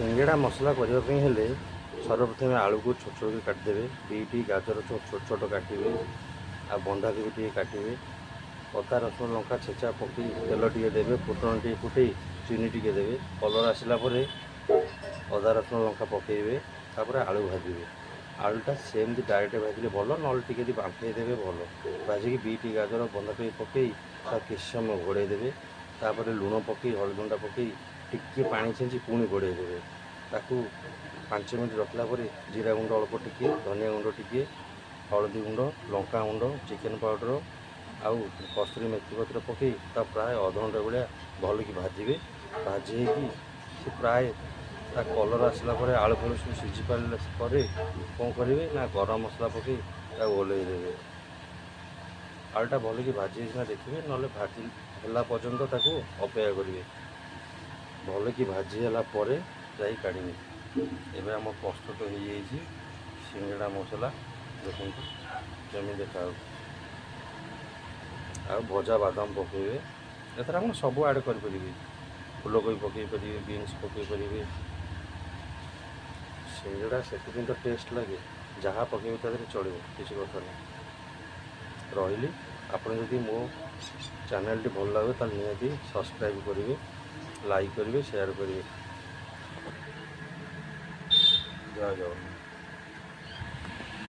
सिंगेड़ा मसला करने हेले सर्वप्रथम आलू को छोट छोट काटिदेवे बीट गाजर छोट छोट काटे आ बंधाकोबी टे काटे अदा रसुण लंका छेचा पकई तेल टे देवे फुटण टे फुटे चीनी टे देवे कलर आसला अदा रसुण लंका पकईबे तापर आलू भाजबे आलूटा सेमती डायरेक्ट भाजिले भल ना बांफे देवे भल भाजिकी बीट गाजर बंधाकोबी पकई किसी समय घोड़े देवे तापर लुण पकई हलदी गुंडा पकई टिके पानी छेंची पुणी घोड़े देवे ताकू 5 मिनट रखला जीरा गुंड अल्प टिके धनिया गुंड टिके हलदी गुंड लंका गुंड चिकेन पाउडर आउ कस्तूरी मेथी पत्र पकई प्राय अध घंटा भाया भल कि भाजबे भाजी से प्राय ता कलर आसला आलू फल सब सीझी पारे कौन करेंगे ना गरम मसला पकई ओल्लई देवे आलूटा भल कि भाजी देखिए ना भाजी है पर्यंत ताको अपेक्षा करेंगे भल कि भाजी है जा काढ़े एवं आम प्रस्तुत हो सिंगड़ा मसला देखो जमी देखा आ भजा बादाम पकईबे एथर आप सब ऐड करेंगे फूलकोबी पकई पारे बीन्स पकई पारे सिंगड़ा से तो टेस्ट लगे जहाँ पकईबे तादेह चलो किसी कथा नहीं रही आपड़ जदि मो चैनल टी भल लगे तो निहाती सब्सक्राइब करेंगे लाइक करेंगे शेयर करेंगे जय जगन्नाथ।